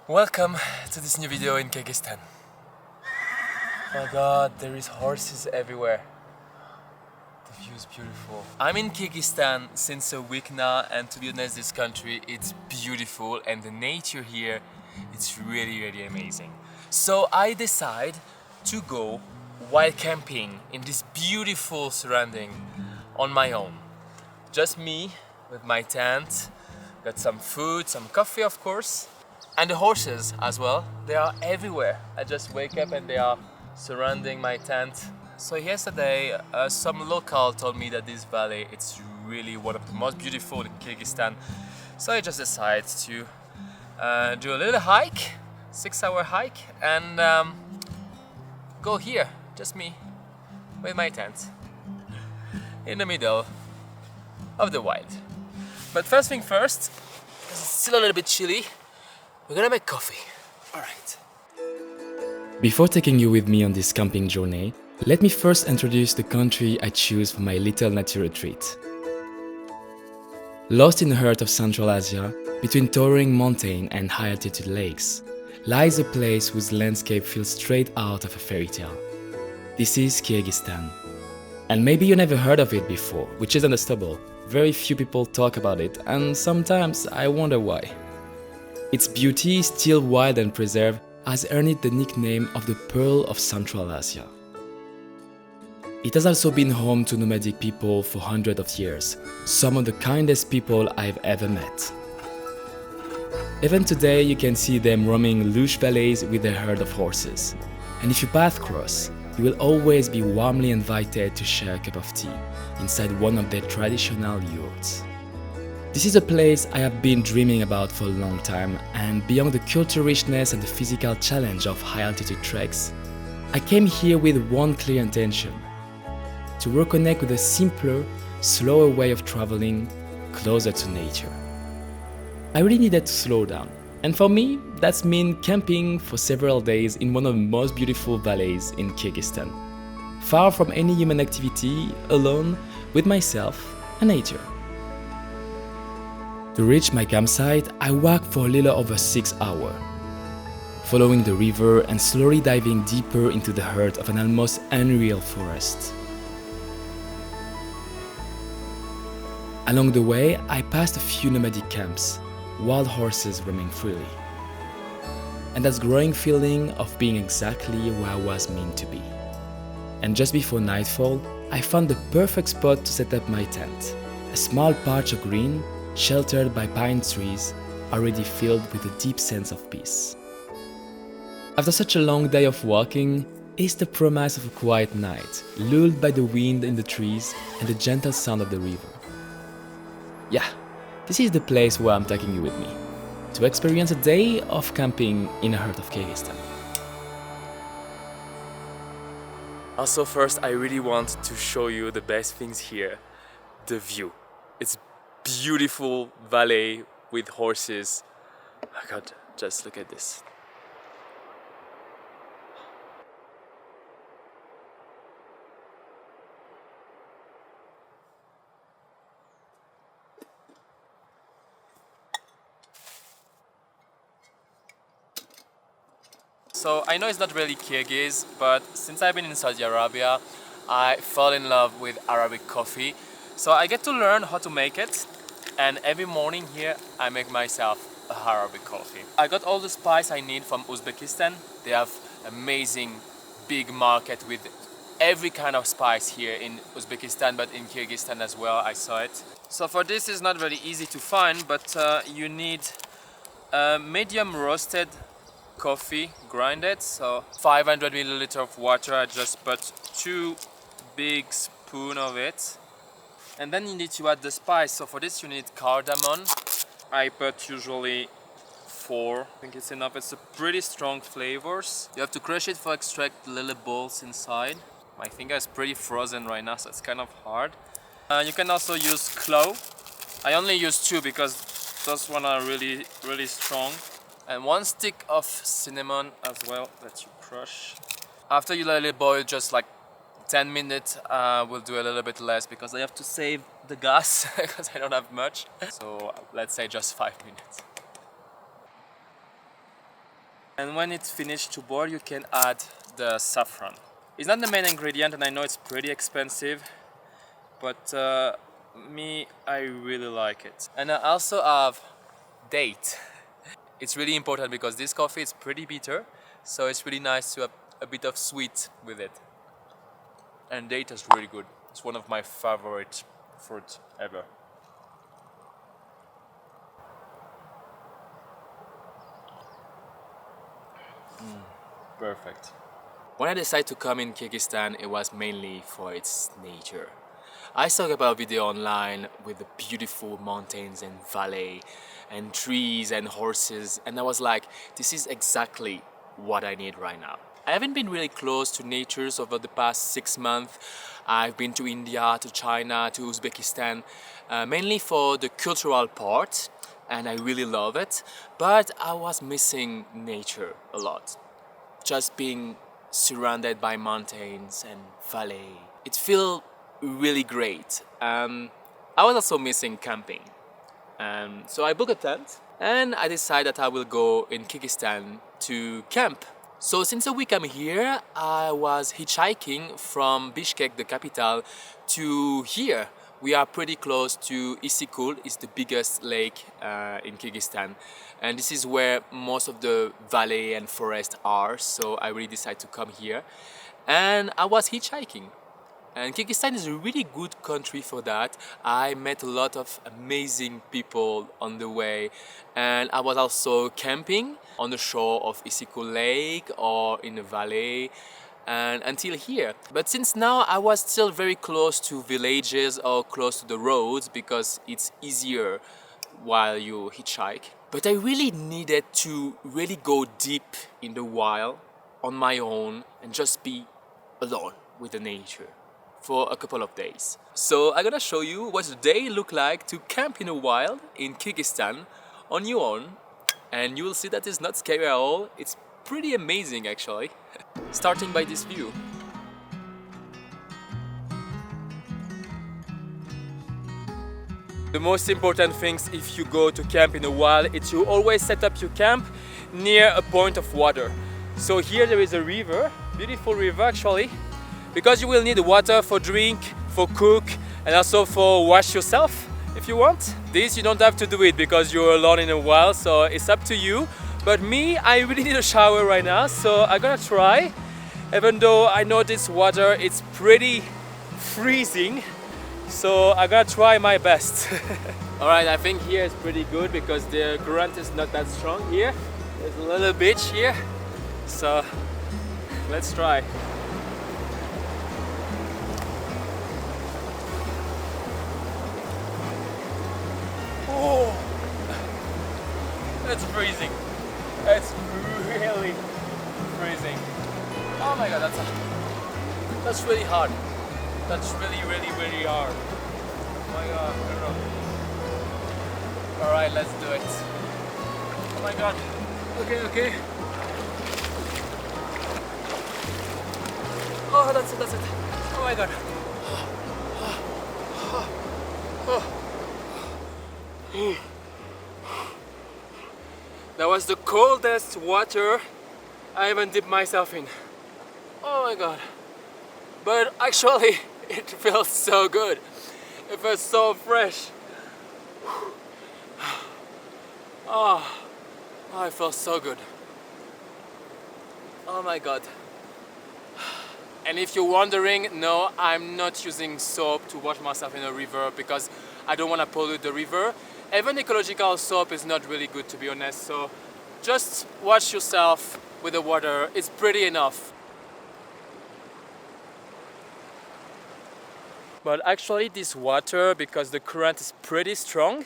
Welcome to this new video in Kyrgyzstan. Oh my god, there is horses everywhere. The view is beautiful. I'm in Kyrgyzstan since a week now, and to be honest, this country, it's beautiful and the nature here, it's really amazing. So I decide to go while camping in this beautiful surrounding on my own. Just me with my tent, got some food, some coffee of course. And the horses as well, they are everywhere. I just wake up and they are surrounding my tent. So yesterday, some local told me that this valley, it's really one of the most beautiful in Kyrgyzstan. So I just decided to do a little hike, 6-hour hike, and go here, just me, with my tent, in the middle of the wild. But first thing first, because it's still a little bit chilly, we're gonna make coffee. Alright. Before taking you with me on this camping journey, let me first introduce the country I choose for my little nature retreat. Lost in the heart of Central Asia, between towering mountain and high-altitude lakes, lies a place whose landscape feels straight out of a fairy tale. This is Kyrgyzstan. And maybe you never heard of it before, which is understandable. Very few people talk about it, and sometimes I wonder why. Its beauty, still wild and preserved, has earned it the nickname of the Pearl of Central Asia. It has also been home to nomadic people for hundreds of years, some of the kindest people I've ever met. Even today you can see them roaming lush valleys with their herd of horses. And if you pass across, you will always be warmly invited to share a cup of tea inside one of their traditional yurts. This is a place I have been dreaming about for a long time, and beyond the cultural richness and the physical challenge of high-altitude treks, I came here with one clear intention: to reconnect with a simpler, slower way of traveling closer to nature. I really needed to slow down, and for me, that's meant camping for several days in one of the most beautiful valleys in Kyrgyzstan, far from any human activity, alone with myself and nature. To reach my campsite, I walked for a little over 6 hours, following the river and slowly diving deeper into the heart of an almost unreal forest. Along the way, I passed a few nomadic camps, wild horses roaming freely, and that growing feeling of being exactly where I was meant to be. And just before nightfall, I found the perfect spot to set up my tent, a small patch of green, sheltered by pine trees, already filled with a deep sense of peace. After such a long day of walking, is the promise of a quiet night, lulled by the wind in the trees and the gentle sound of the river. Yeah, this is the place where I'm taking you with me, to experience a day of camping in the heart of Kyrgyzstan. Also first, I really want to show you the best things here, the view. It's beautiful valley with horses. Oh my god, just look at this. So I know it's not really Kyrgyz, but since I've been in Saudi Arabia, I fell in love with Arabic coffee. So I get to learn how to make it, and every morning here I make myself a Arabic coffee. I got all the spice I need from Uzbekistan. They have amazing big market with every kind of spice here in Uzbekistan, but in Kyrgyzstan as well, I saw it. So for this it's not really easy to find, but you need a medium roasted coffee grinded, so 500 milliliters of water. I just put 2 big spoons of it. And then you need to add the spice. So for this you need cardamom. I put usually 4. I think it's enough. It's a pretty strong flavors. You have to crush it for extract the little balls inside. My finger is pretty frozen right now, so it's kind of hard. You can also use clove. I only use 2 because those one are really strong. And 1 stick of cinnamon as well that you crush. After you let it boil just like 10 minutes, we'll do a little bit less because I have to save the gas because I don't have much. So let's say just 5 minutes. And when it's finished to boil, you can add the saffron. It's not the main ingredient, and I know it's pretty expensive, but I really like it. And I also have date. It's really important because this coffee is pretty bitter, so it's really nice to have a bit of sweet with it. And date is really good. It's one of my favorite fruits ever. Perfect. When I decided to come in Kyrgyzstan, it was mainly for its nature. I saw about a video online with the beautiful mountains and valley and trees and horses, and I was like, this is exactly what I need right now. I haven't been really close to nature over the past 6 months. I've been to India, to China, to Uzbekistan, mainly for the cultural part, and I really love it, but I was missing nature a lot. Just being surrounded by mountains and valley. It feels really great. I was also missing camping. So I booked a tent and I decided that I will go in Kyrgyzstan to camp. So since a week I'm here, I was hitchhiking from Bishkek, the capital, to here. We are pretty close to Isykyl, it's the biggest lake in Kyrgyzstan. And this is where most of the valley and forest are, so I really decided to come here. And I was hitchhiking. And Kyrgyzstan is a really good country for that. I met a lot of amazing people on the way. And I was also camping on the shore of Isykyl Lake or in the valley. And until here. But since now I was still very close to villages or close to the roads because it's easier while you hitchhike. But I really needed to really go deep in the wild on my own and just be alone with the nature for a couple of days. So I'm gonna show you what a day look like to camp in the wild in Kyrgyzstan on your own, and you will see that it's not scary at all. It's pretty amazing actually. Starting by this view. The most important things if you go to camp in the wild is you always set up your camp near a point of water. So here there is a river, beautiful river actually, because you will need water for drink, for cook, and also for wash yourself if you want. This you don't have to do it because you're alone in the wild, so it's up to you. But me, I really need a shower right now, so I'm gonna try. Even though I know this water, it's pretty freezing, so I'm gonna try my best. Alright, I think here is pretty good because the current is not that strong here. There's a little beach here, so let's try. Oh, it's freezing. It's really freezing. Oh my god, that's really hard. That's really hard. Oh my god, I don't know. Alright, let's do it. Oh my god. Okay. Oh, that's it. Oh my god. That was the coldest water I even dipped myself in. Oh my god. But actually, it feels so good. It feels so fresh. Oh, it feels so good. Oh my god. And if you're wondering, no, I'm not using soap to wash myself in a river because I don't want to pollute the river. Even ecological soap is not really good, to be honest, so just wash yourself with the water, it's pretty enough. But actually this water, because the current is pretty strong,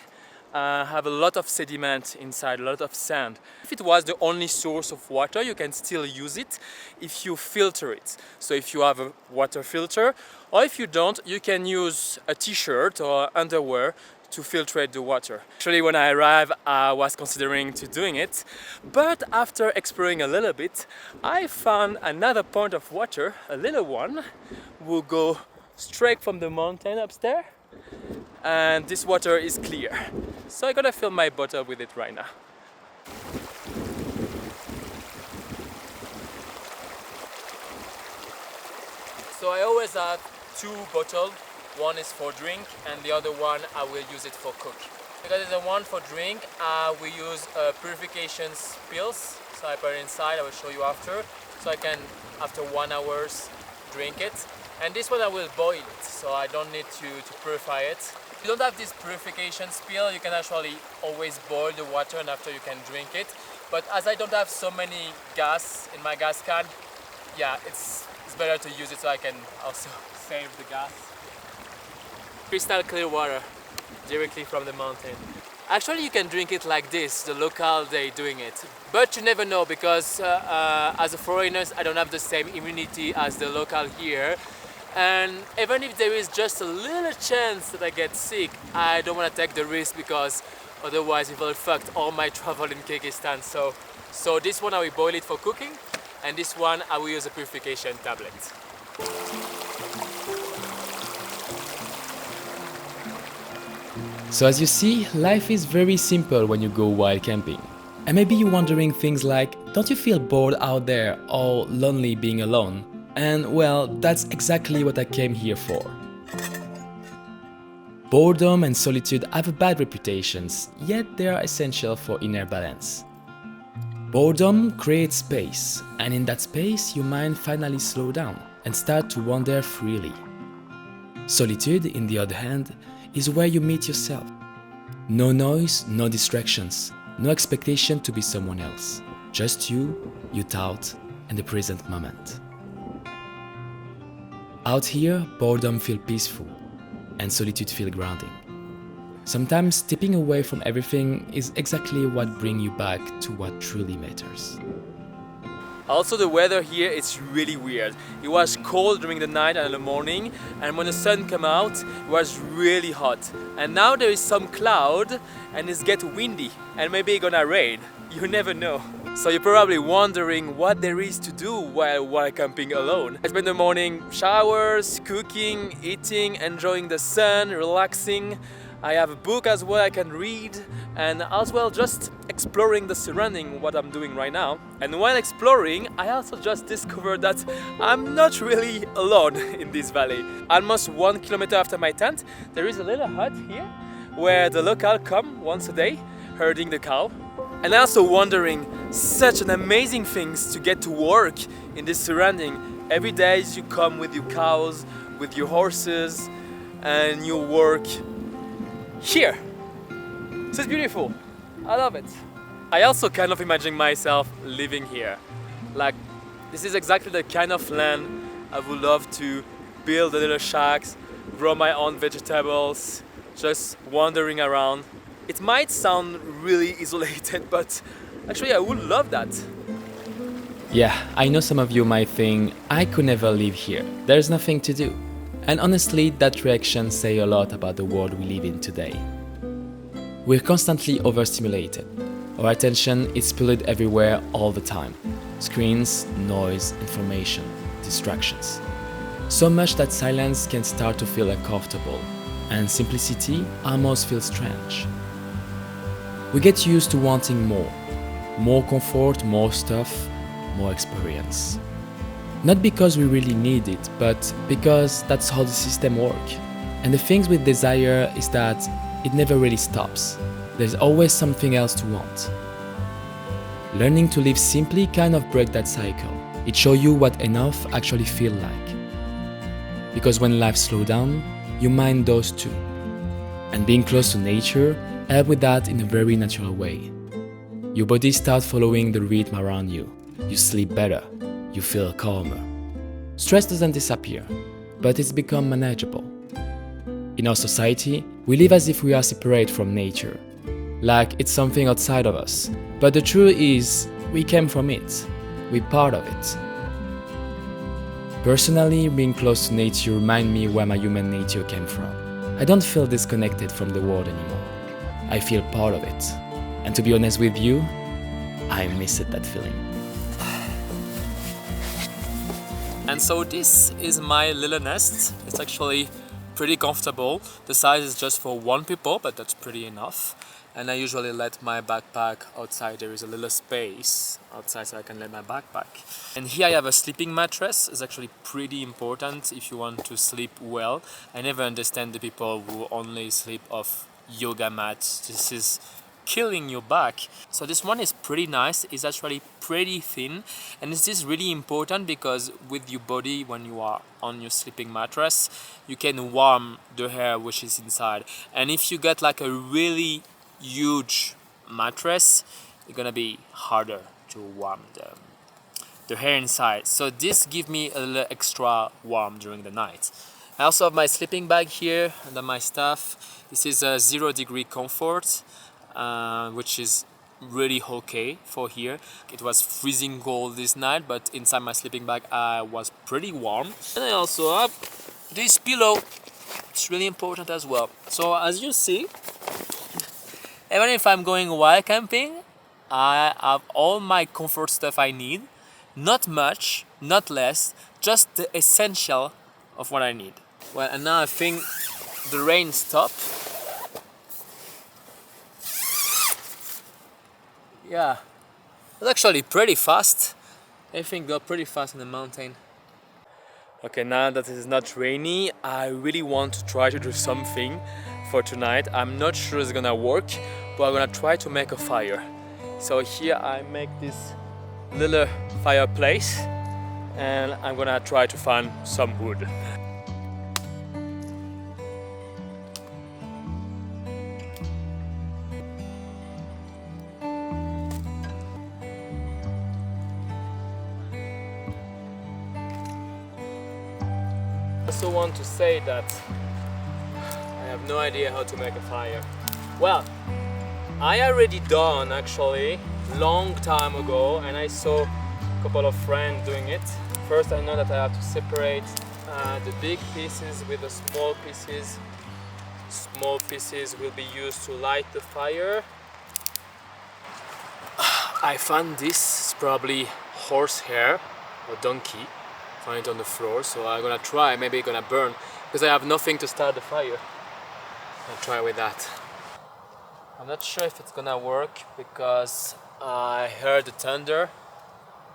have a lot of sediment inside, a lot of sand. If it was the only source of water, you can still use it if you filter it. So if you have a water filter, or if you don't, you can use a t-shirt or underwear to filtrate the water. Actually, when I arrived, I was considering to doing it, but after exploring a little bit, I found another point of water, a little one, will go straight from the mountain upstairs, and this water is clear. So I'm gonna fill my bottle with it right now. So I always have two bottles. One is for drink and the other one I will use it for cook. Because the one for drink, we use purification pills. So I put it inside, I will show you after. So I can, after 1 hour, drink it. And this one I will boil it, so I don't need to purify it. If you don't have this purification pill, you can actually always boil the water and after you can drink it. But as I don't have so many gas in my gas can, yeah, it's better to use it so I can also save the gas. Crystal clear water, directly from the mountain. Actually, you can drink it like this, the local they doing it. But you never know because as a foreigner, I don't have the same immunity as the local here. And even if there is just a little chance that I get sick, I don't want to take the risk because otherwise it will affect all my travel in Kyrgyzstan. So this one I will boil it for cooking, and this one I will use a purification tablet. So as you see, life is very simple when you go wild camping. And maybe you're wondering things like, don't you feel bored out there or lonely being alone? And well, that's exactly what I came here for. Boredom and solitude have a bad reputations, yet they are essential for inner balance. Boredom creates space, and in that space your mind finally slows down and starts to wander freely. Solitude, in the other hand, is where you meet yourself. No noise, no distractions, no expectation to be someone else. Just you, your thought, and the present moment. Out here, boredom feels peaceful, and solitude feels grounding. Sometimes stepping away from everything is exactly what brings you back to what truly matters. Also, the weather here is really weird. It was cold during the night and the morning, and when the sun came out, it was really hot. And now there is some cloud, and it's getting windy, and maybe it's gonna rain. You never know. So you're probably wondering what there is to do while camping alone. I spend the morning showers, cooking, eating, enjoying the sun, relaxing. I have a book as well I can read, and as well just exploring the surrounding, what I'm doing right now. And while exploring, I also just discovered that I'm not really alone in this valley. Almost 1 kilometer after my tent, there is a little hut here where the local come once a day, herding the cow. And also wondering, such an amazing things to get to work in this surrounding. Every day you come with your cows, with your horses, and you work here. This is beautiful. I love it. I also kind of imagine myself living here. Like, this is exactly the kind of land I would love to build a little shacks, grow my own vegetables, just wandering around. It might sound really isolated, but actually I would love that. Yeah, I know some of you might think, I could never live here, there's nothing to do. And honestly, that reaction says a lot about the world we live in today. We're constantly overstimulated. Our attention is pulled everywhere all the time. Screens, noise, information, distractions. So much that silence can start to feel uncomfortable, and simplicity almost feels strange. We get used to wanting more. More comfort, more stuff, more experience. Not because we really need it, but because that's how the system works. And the thing with desire is that it never really stops. There's always something else to want. Learning to live simply kind of breaks that cycle. It shows you what enough actually feels like. Because when life slows down, your mind does too. And being close to nature helps with that in a very natural way. Your body starts following the rhythm around you. You sleep better. You feel calmer. Stress doesn't disappear, but it's become manageable. In our society, we live as if we are separate from nature, like it's something outside of us. But the truth is, we came from it. We're part of it. Personally, being close to nature reminds me where my human nature came from. I don't feel disconnected from the world anymore. I feel part of it. And to be honest with you, I miss that feeling. And so this is my little nest. It's actually pretty comfortable. The size is just for one people, but that's pretty enough. and I usually let my backpack outside. There is a little space outside so I can let my backpack. And here I have a sleeping mattress. It's actually pretty important if you want to sleep well. I never understand the people who only sleep off yoga mats. This is killing your back. So this one is pretty nice. It's actually pretty thin, and this is really important because with your body, when you are on your sleeping mattress, you can warm the hair which is inside. And if you get like a really huge mattress, it's gonna be harder to warm the hair inside. So this gives me a little extra warm during the night. I also have my sleeping bag here under my stuff. This is a 0-degree comfort, which is really okay for here. It was freezing cold this night, but inside my sleeping bag I was pretty warm. And I also have this pillow. It's really important as well. So as you see, even if I'm going wild camping, I have all my comfort stuff I need. Not much, not less, just the essential of what I need. Well, and now I think the rain stopped. Yeah, it's actually pretty fast. Everything goes pretty fast in the mountain. Okay, now that it is not rainy, I really want to try to do something for tonight. I'm not sure it's gonna work, but I'm gonna try to make a fire. So here I make this little fireplace and I'm gonna try to find some wood. I also want to say that I have no idea how to make a fire. Well, I already done actually long time ago, and I saw a couple of friends doing it. First, I know that I have to separate the big pieces with the small pieces. Small pieces will be used to light the fire. I found this, it's probably horsehair or donkey. Find it on the floor, so I'm gonna try. Maybe it's gonna burn because I have nothing to start the fire. I'll try with that. I'm not sure if it's gonna work because I heard the thunder,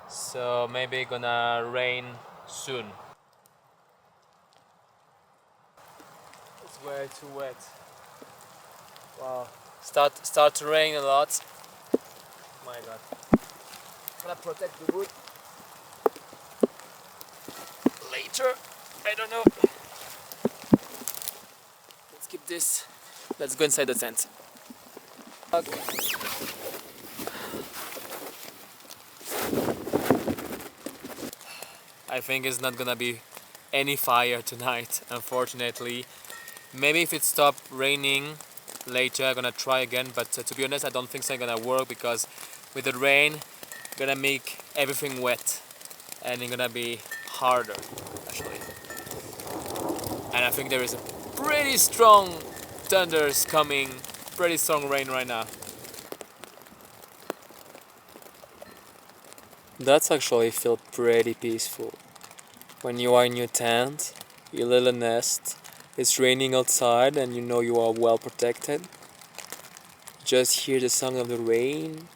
so maybe it's gonna rain soon. It's way too wet. Wow, start to rain a lot. My God. I'm gonna protect the wood. Later, I don't know. Let's keep this. Let's go inside the tent. Okay. I think it's not gonna be any fire tonight, unfortunately. Maybe if it stops raining later, I'm gonna try again, but to be honest, I don't think it's gonna work because with the rain, it's gonna make everything wet and it's gonna be harder actually. And I think there is a pretty strong thunders coming, pretty strong rain right now. That's actually feel pretty peaceful. When you are in your tent, your little nest, it's raining outside and you know you are well protected. Just hear the sound of the rain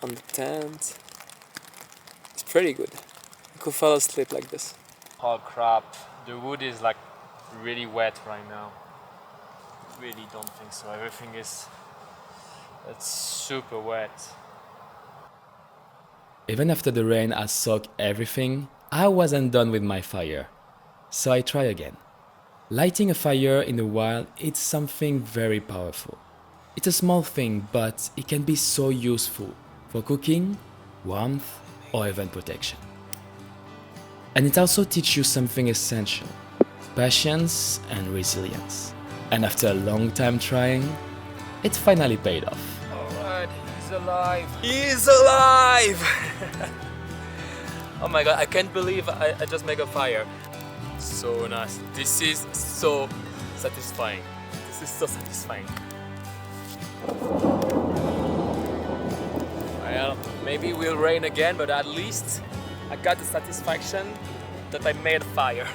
on the tent. It's pretty good. I could fall asleep like this. Oh crap, the wood is like really wet right now. Really don't think so. Everything is, it's super wet. Even after the rain had soaked everything, I wasn't done with my fire. So I try again. Lighting a fire in the wild is something very powerful. It's a small thing, but it can be so useful for cooking, warmth, or even protection. And it also teaches you something essential: patience and resilience. And after a long time trying, it finally paid off. Alright, he's alive! He's alive! Oh my God, I can't believe I just made a fire. So nice. This is so satisfying. This is so satisfying. Well, maybe it will rain again, but at least I got the satisfaction that I made a fire.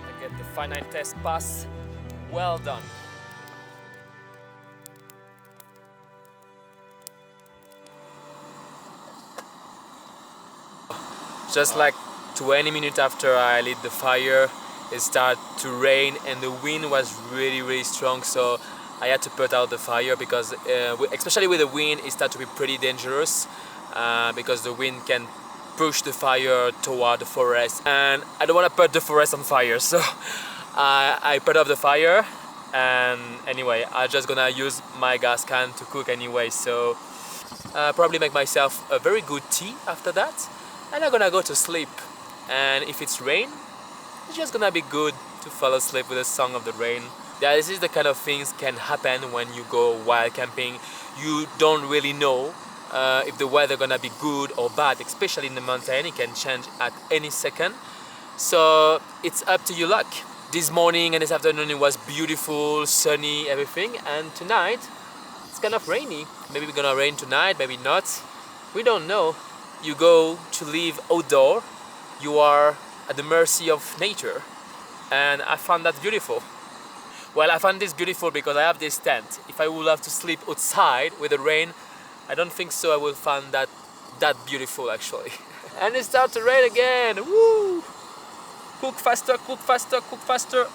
I get the final test pass. Well done. Just like 20 minutes after I lit the fire, it started to rain and the wind was really strong, so I had to put out the fire because especially with the wind it started to be pretty dangerous because the wind can push the fire toward the forest and I don't want to put the forest on fire, so I put off the fire. And anyway, I'm just gonna use my gas can to cook anyway, so probably make myself a very good tea after that, and I'm gonna go to sleep. And if it's rain, it's just gonna be good to fall asleep with the song of the rain. Yeah, this is the kind of things can happen when you go wild camping. You don't really know if the weather gonna be good or bad, especially in the mountain. It can change at any second, so it's up to your luck. This morning and this afternoon it was beautiful, sunny, everything, and tonight it's kind of rainy. Maybe we're gonna rain tonight, maybe not. We don't know. You go to live outdoor, you are at the mercy of nature, and I found that beautiful. Well, I found this beautiful because I have this tent. If I would have to sleep outside with the rain, I don't think so I will find that beautiful actually. And it starts to rain again. Woo! Cook faster, cook faster, cook faster.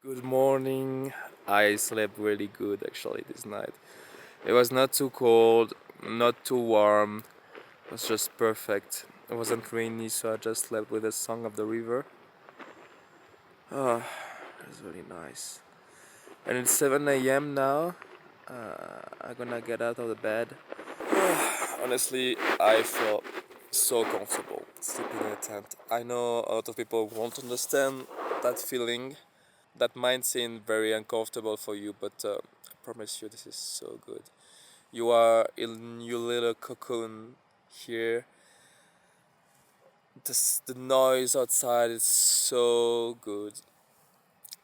Good morning. I slept really good actually this night. It was not too cold, not too warm. It was just perfect. It wasn't rainy, so I just slept with the song of the river. Oh, it was really nice. And it's 7 a.m. now. I'm gonna get out of the bed. Honestly, I feel so comfortable sleeping in a tent. I know a lot of people won't understand that feeling. That might seem very uncomfortable for you, but I promise you this is so good. You are in your little cocoon here. The noise outside is so good.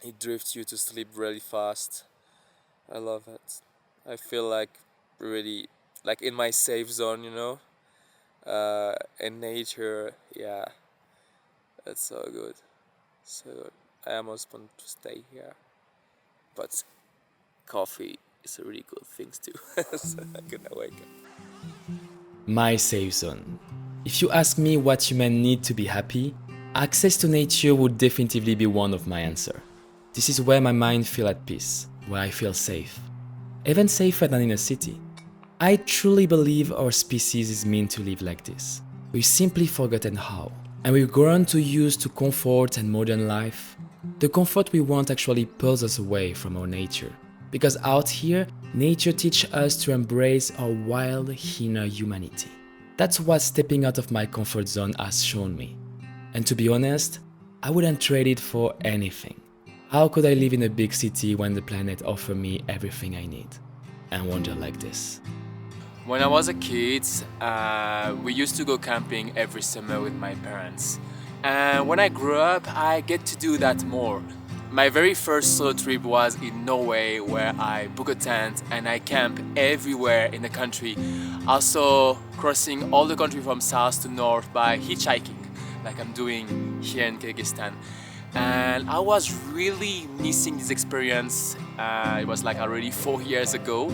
It drifts you to sleep really fast. I love it. I feel like really like in my safe zone, you know. In nature, yeah. It's so good. So good. I almost want to stay here, but coffee is a really good thing too. So I'm gonna wake up. My safe zone. If you ask me what humans need to be happy, access to nature would definitively be one of my answers. This is where my mind feels at peace, where I feel safe. Even safer than in a city. I truly believe our species is meant to live like this. We've simply forgotten how. And we've grown too used to comfort and modern life. The comfort we want actually pulls us away from our nature. Because out here, nature teaches us to embrace our wild inner humanity. That's what stepping out of my comfort zone has shown me. And to be honest, I wouldn't trade it for anything. How could I live in a big city when the planet offers me everything I need? And wander like this. When I was a kid, we used to go camping every summer with my parents. And when I grew up, I get to do that more. My very first solo trip was in Norway, where I book a tent and I camp everywhere in the country. Also crossing all the country from south to north by hitchhiking, like I'm doing here in Kyrgyzstan. And I was really missing this experience. It was like already 4 years ago.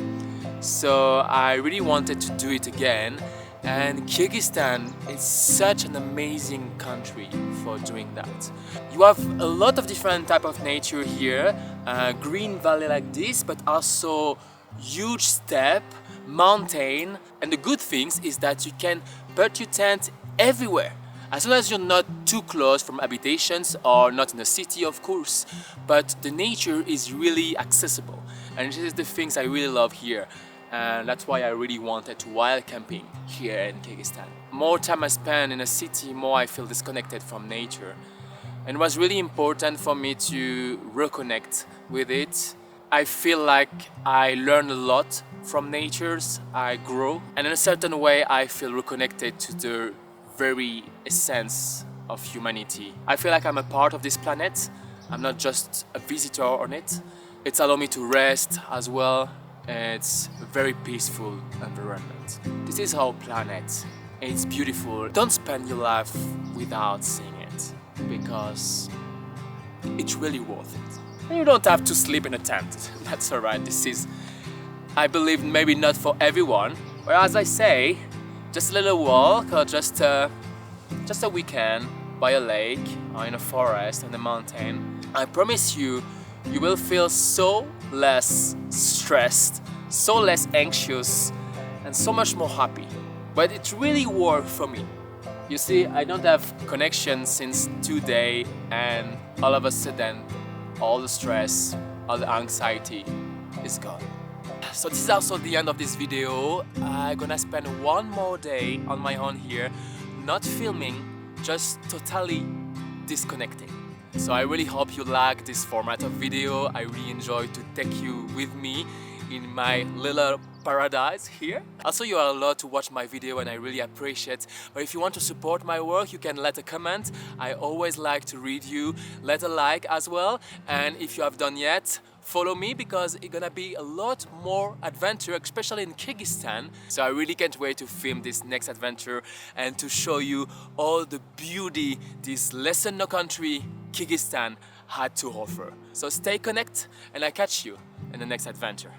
So I really wanted to do it again. And Kyrgyzstan is such an amazing country for doing that. You have a lot of different type of nature here, green valley like this, but also huge steppe, mountain. And the good thing is that you can put your tent everywhere, as long as you're not too close from habitations or not in a city, of course. But the nature is really accessible, and this is the things I really love here. And that's why I really wanted to wild camping here in Kyrgyzstan. More time I spend in a city, more I feel disconnected from nature. And it was really important for me to reconnect with it. I feel like I learn a lot from nature, I grow, and in a certain way I feel reconnected to the very essence of humanity. I feel like I'm a part of this planet. I'm not just a visitor on it. It's allowed me to rest as well. It's a very peaceful environment. This is our planet. It's beautiful. Don't spend your life without seeing it, because it's really worth it. And you don't have to sleep in a tent. That's alright. This is, I believe, maybe not for everyone. Or as I say, just a little walk or just a weekend by a lake or in a forest on a mountain. I promise you, you will feel so less stressed, so less anxious, and so much more happy. But it really worked for me. You see, I don't have connection since 2 days, and all of a sudden, all the stress, all the anxiety is gone. So this is also the end of this video. I'm gonna spend one more day on my own here, not filming, just totally disconnecting. So I really hope you like this format of video. I really enjoy to take you with me in my little paradise here. Also, you are allowed to watch my video and I really appreciate. But if you want to support my work, you can let a comment. I always like to read you. Let a like as well. And if you have done yet, follow me because it's gonna be a lot more adventure, especially in Kyrgyzstan. So I really can't wait to film this next adventure and to show you all the beauty this lesser known country, Kyrgyzstan, had to offer. So stay connected and I catch you in the next adventure.